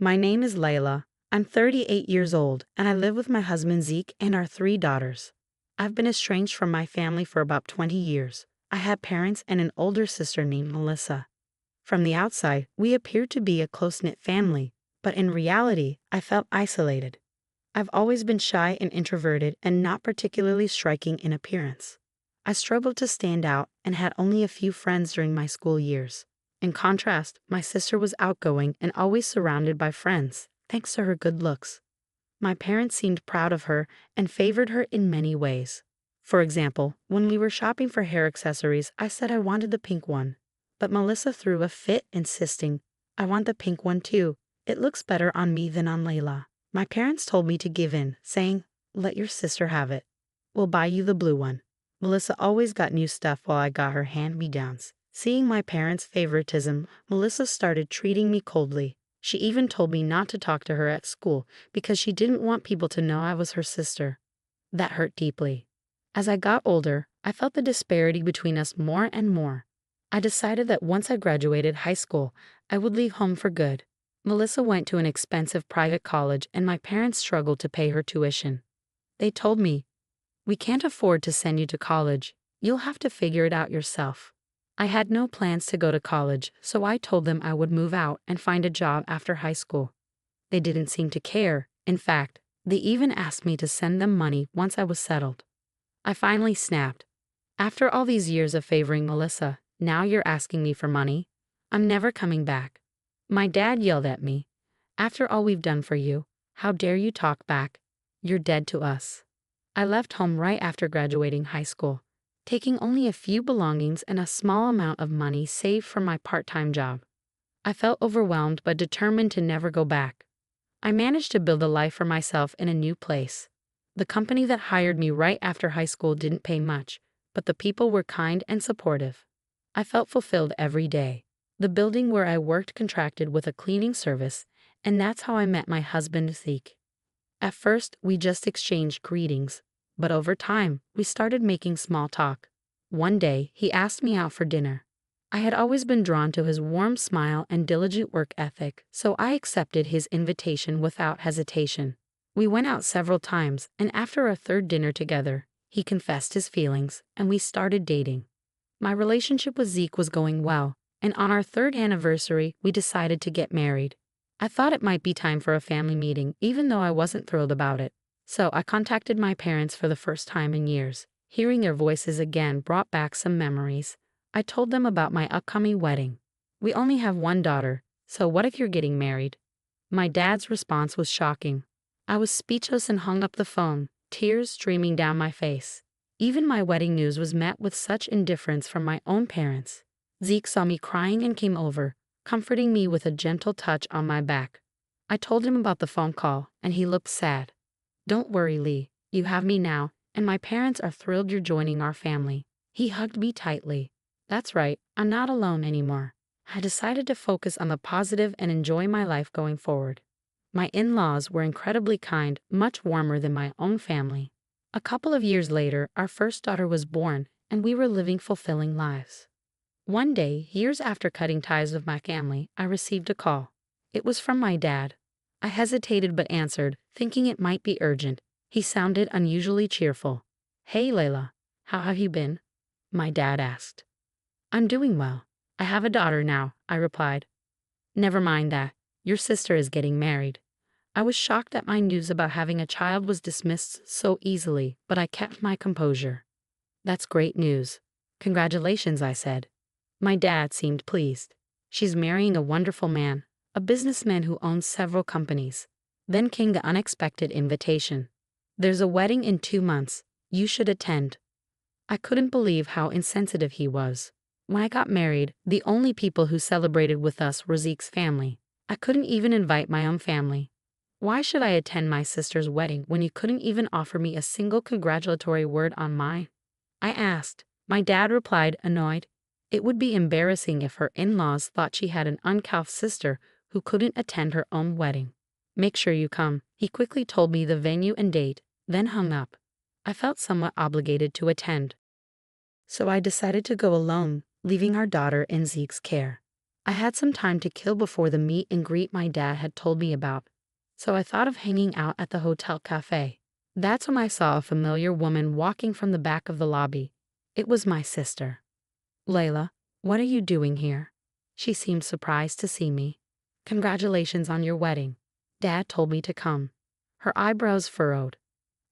My name is Layla. I'm 38 years old, and I live with my husband Zeke and our 3 daughters. I've been estranged from my family for about 20 years. I have parents and an older sister named Melissa. From the outside, we appeared to be a close-knit family, but in reality, I felt isolated. I've always been shy and introverted and not particularly striking in appearance. I struggled to stand out and had only a few friends during my school years. In contrast, my sister was outgoing and always surrounded by friends, thanks to her good looks. My parents seemed proud of her and favored her in many ways. For example, when we were shopping for hair accessories, I said I wanted the pink one. But Melissa threw a fit, insisting, "I want the pink one too. It looks better on me than on Layla." My parents told me to give in, saying, "Let your sister have it. We'll buy you the blue one." Melissa always got new stuff while I got her hand-me-downs. Seeing my parents' favoritism, Melissa started treating me coldly. She even told me not to talk to her at school because she didn't want people to know I was her sister. That hurt deeply. As I got older, I felt the disparity between us more and more. I decided that once I graduated high school, I would leave home for good. Melissa went to an expensive private college and my parents struggled to pay her tuition. They told me, "We can't afford to send you to college. You'll have to figure it out yourself." I had no plans to go to college, so I told them I would move out and find a job after high school. They didn't seem to care. In fact, they even asked me to send them money once I was settled. I finally snapped. "After all these years of favoring Melissa, now you're asking me for money? I'm never coming back." My dad yelled at me, "After all we've done for you, how dare you talk back? You're dead to us." I left home right after graduating high school, taking only a few belongings and a small amount of money saved from my part-time job. I felt overwhelmed but determined to never go back. I managed to build a life for myself in a new place. The company that hired me right after high school didn't pay much, but the people were kind and supportive. I felt fulfilled every day. The building where I worked contracted with a cleaning service, and that's how I met my husband Zeke. At first, we just exchanged greetings, but over time, we started making small talk. One day, he asked me out for dinner. I had always been drawn to his warm smile and diligent work ethic, so I accepted his invitation without hesitation. We went out several times, and after our third dinner together, he confessed his feelings, and we started dating. My relationship with Zeke was going well, and on our third anniversary, we decided to get married. I thought it might be time for a family meeting, even though I wasn't thrilled about it. So I contacted my parents for the first time in years. Hearing their voices again brought back some memories. I told them about my upcoming wedding. "We only have one daughter, so what if you're getting married?" My dad's response was shocking. I was speechless and hung up the phone, tears streaming down my face. Even my wedding news was met with such indifference from my own parents. Zeke saw me crying and came over, comforting me with a gentle touch on my back. I told him about the phone call, and he looked sad. "Don't worry, Lee. You have me now, and my parents are thrilled you're joining our family." He hugged me tightly. That's right, I'm not alone anymore. I decided to focus on the positive and enjoy my life going forward. My in-laws were incredibly kind, much warmer than my own family. A couple of years later, our first daughter was born, and we were living fulfilling lives. One day, years after cutting ties with my family, I received a call. It was from my dad. I hesitated but answered, thinking it might be urgent. He sounded unusually cheerful. "Hey, Layla, how have you been?" my dad asked. "I'm doing well. I have a daughter now," I replied. "Never mind that. Your sister is getting married." I was shocked that my news about having a child was dismissed so easily, but I kept my composure. "That's great news. Congratulations," I said. My dad seemed pleased. "She's marrying a wonderful man, a businessman who owns several companies." Then came the unexpected invitation. "There's a wedding in 2 months. You should attend." I couldn't believe how insensitive he was. When I got married, the only people who celebrated with us were Zeke's family. I couldn't even invite my own family. Why should I attend my sister's wedding when you couldn't even offer me a single congratulatory word on mine? I asked. My dad replied, annoyed. It would be embarrassing if her in-laws thought she had an uncouth sister who couldn't attend her own wedding. "Make sure you come." He quickly told me the venue and date, then hung up. I felt somewhat obligated to attend. So I decided to go alone, leaving our daughter in Zeke's care. I had some time to kill before the meet and greet my dad had told me about, so I thought of hanging out at the hotel cafe. That's when I saw a familiar woman walking from the back of the lobby. It was my sister. "Layla, what are you doing here?" She seemed surprised to see me. "Congratulations on your wedding. Dad told me to come." Her eyebrows furrowed.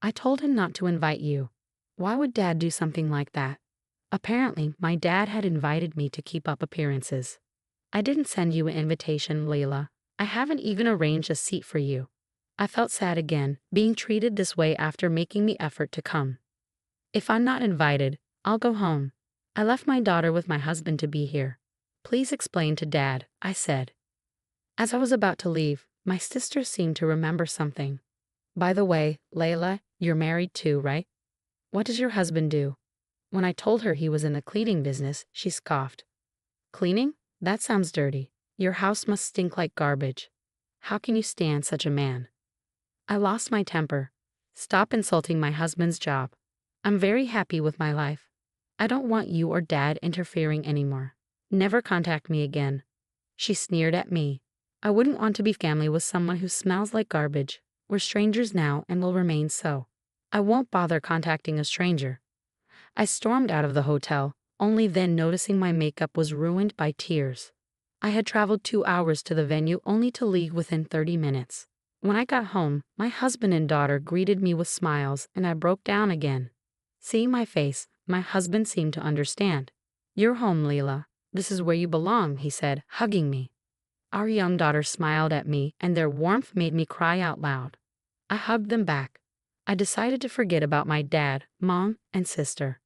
"I told him not to invite you." Why would Dad do something like that? Apparently, my dad had invited me to keep up appearances. "I didn't send you an invitation, Layla. I haven't even arranged a seat for you." I felt sad again, being treated this way after making the effort to come. "If I'm not invited, I'll go home. I left my daughter with my husband to be here. Please explain to Dad," I said. As I was about to leave, my sister seemed to remember something. "By the way, Layla, you're married too, right? What does your husband do?" When I told her he was in the cleaning business, she scoffed. "Cleaning? That sounds dirty. Your house must stink like garbage. How can you stand such a man?" I lost my temper. "Stop insulting my husband's job. I'm very happy with my life. I don't want you or Dad interfering anymore. Never contact me again." She sneered at me. "I wouldn't want to be family with someone who smells like garbage. We're strangers now and will remain so. I won't bother contacting a stranger." I stormed out of the hotel, only then noticing my makeup was ruined by tears. I had traveled 2 hours to the venue only to leave within 30 minutes. When I got home, my husband and daughter greeted me with smiles and I broke down again. Seeing my face, my husband seemed to understand. "You're home, Leela. This is where you belong," he said, hugging me. Our young daughter smiled at me and their warmth made me cry out loud. I hugged them back. I decided to forget about my dad, mom, and sister.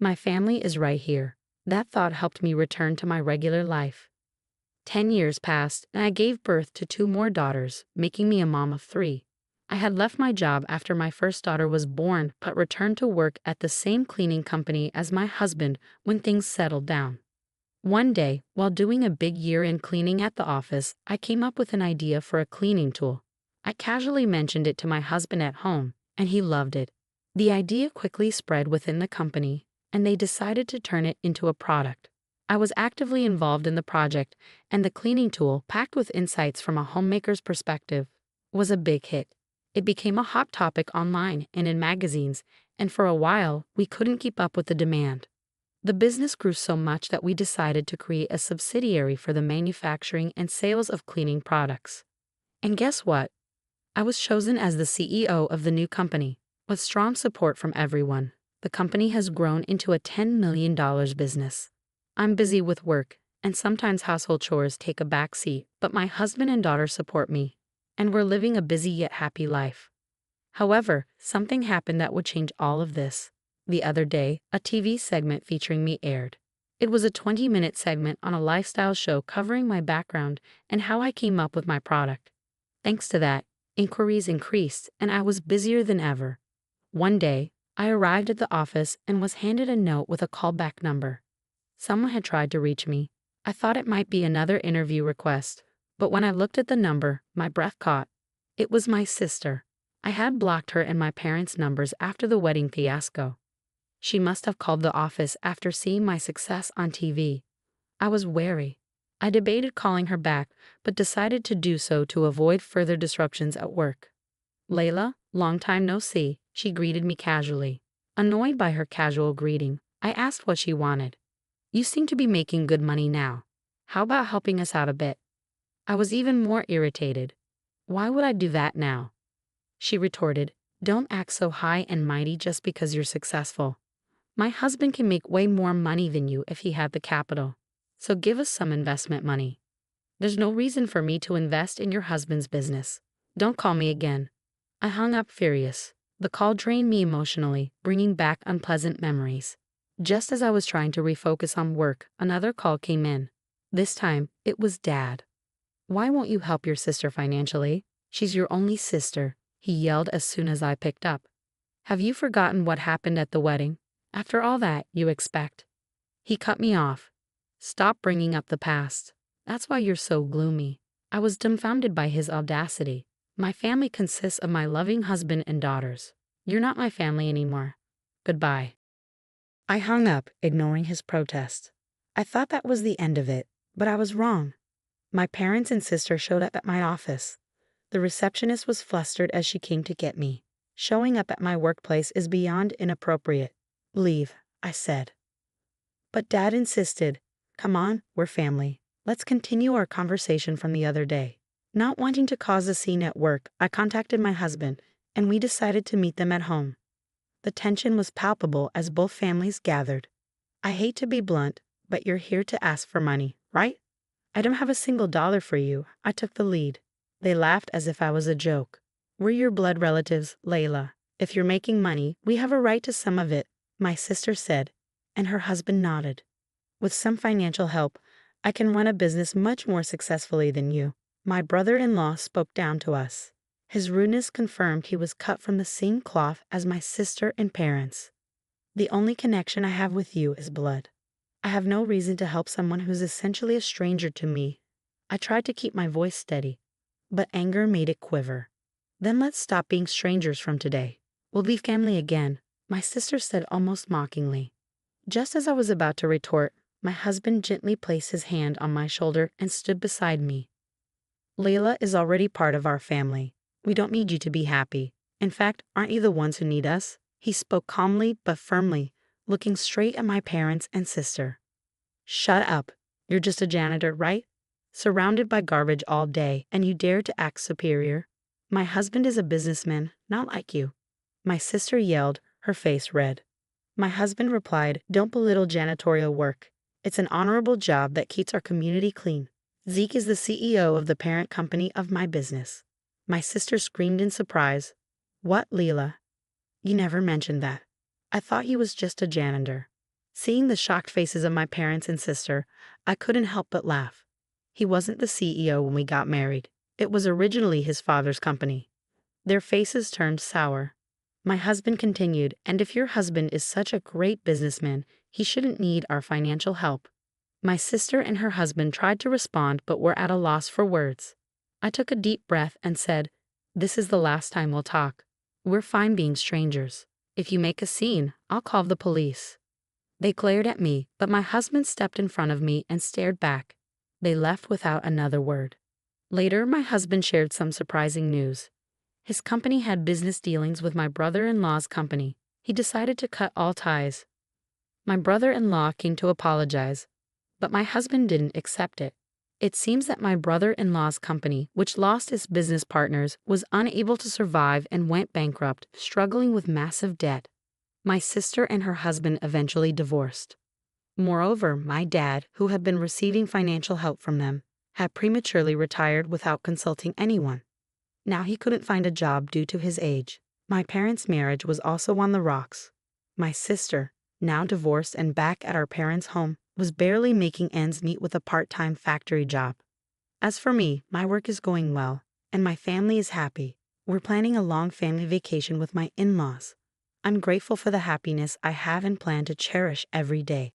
My family is right here. That thought helped me return to my regular life. 10 years passed, and I gave birth to 2 more daughters, making me a mom of 3. I had left my job after my first daughter was born, but returned to work at the same cleaning company as my husband when things settled down. One day, while doing a big year-end cleaning at the office, I came up with an idea for a cleaning tool. I casually mentioned it to my husband at home, and he loved it. The idea quickly spread within the company, and they decided to turn it into a product. I was actively involved in the project, and the cleaning tool, packed with insights from a homemaker's perspective, was a big hit. It became a hot topic online and in magazines, and for a while, we couldn't keep up with the demand. The business grew so much that we decided to create a subsidiary for the manufacturing and sales of cleaning products. And guess what? I was chosen as the CEO of the new company, with strong support from everyone. The company has grown into a $10 million business. I'm busy with work, and sometimes household chores take a back seat, but my husband and daughter support me, and we're living a busy yet happy life. However, something happened that would change all of this. The other day, a TV segment featuring me aired. It was a 20-minute segment on a lifestyle show covering my background and how I came up with my product. Thanks to that, inquiries increased, and I was busier than ever. One day, I arrived at the office and was handed a note with a callback number. Someone had tried to reach me. I thought it might be another interview request, but when I looked at the number, my breath caught. It was my sister. I had blocked her and my parents' numbers after the wedding fiasco. She must have called the office after seeing my success on TV. I was wary. I debated calling her back, but decided to do so to avoid further disruptions at work. "Layla, long time no see," she greeted me casually. Annoyed by her casual greeting, I asked what she wanted. "You seem to be making good money now. How about helping us out a bit?" I was even more irritated. "Why would I do that now?" She retorted, "Don't act so high and mighty just because you're successful. My husband can make way more money than you if he had the capital. So give us some investment money." "There's no reason for me to invest in your husband's business. Don't call me again." I hung up furious. The call drained me emotionally, bringing back unpleasant memories. Just as I was trying to refocus on work, another call came in. This time, it was Dad. "Why won't you help your sister financially? She's your only sister," he yelled as soon as I picked up. "Have you forgotten what happened at the wedding? After all that, you expect." He cut me off. "Stop bringing up the past. That's why you're so gloomy." I was dumbfounded by his audacity. "My family consists of my loving husband and daughters. You're not my family anymore. Goodbye." I hung up, ignoring his protest. I thought that was the end of it, But I was wrong. My parents and sister showed up at my office. The receptionist was flustered as she came to get me. Showing up at my workplace is beyond inappropriate. Leave, I said. But Dad insisted. Come on, we're family. Let's continue our conversation from the other day. Not wanting to cause a scene at work, I contacted my husband, and we decided to meet them at home. The tension was palpable as both families gathered. I hate to be blunt, but you're here to ask for money, right? I don't have a single dollar for you. I took the lead. They laughed as if I was a joke. We're your blood relatives, Layla. If you're making money, we have a right to some of it, my sister said, and her husband nodded. With some financial help, I can run a business much more successfully than you. My brother-in-law spoke down to us. His rudeness confirmed he was cut from the same cloth as my sister and parents. The only connection I have with you is blood. I have no reason to help someone who's essentially a stranger to me. I tried to keep my voice steady, but anger made it quiver. Then let's stop being strangers from today. We'll be family again, my sister said almost mockingly. Just as I was about to retort, my husband gently placed his hand on my shoulder and stood beside me. Layla is already part of our family. We don't need you to be happy. In fact, aren't you the ones who need us? He spoke calmly but firmly, looking straight at my parents and sister. Shut up. You're just a janitor, right? Surrounded by garbage all day, and you dare to act superior? My husband is a businessman, not like you. My sister yelled, her face red. My husband replied, don't belittle janitorial work. It's an honorable job that keeps our community clean. Zeke is the CEO of the parent company of my business. My sister screamed in surprise. What, Leela? You never mentioned that. I thought he was just a janitor. Seeing the shocked faces of my parents and sister, I couldn't help but laugh. He wasn't the CEO when we got married. It was originally his father's company. Their faces turned sour. My husband continued, and if your husband is such a great businessman, he shouldn't need our financial help. My sister and her husband tried to respond but were at a loss for words. I took a deep breath and said, this is the last time we'll talk. We're fine being strangers. If you make a scene, I'll call the police. They glared at me, but my husband stepped in front of me and stared back. They left without another word. Later, my husband shared some surprising news. His company had business dealings with my brother-in-law's company. He decided to cut all ties. My brother-in-law came to apologize, but my husband didn't accept it. It seems that my brother-in-law's company, which lost its business partners, was unable to survive and went bankrupt, struggling with massive debt. My sister and her husband eventually divorced. Moreover, my dad, who had been receiving financial help from them, had prematurely retired without consulting anyone. Now he couldn't find a job due to his age. My parents' marriage was also on the rocks. My sister, now divorced and back at our parents' home, was barely making ends meet with a part-time factory job. As for me, my work is going well, and my family is happy. We're planning a long family vacation with my in-laws. I'm grateful for the happiness I have and plan to cherish every day.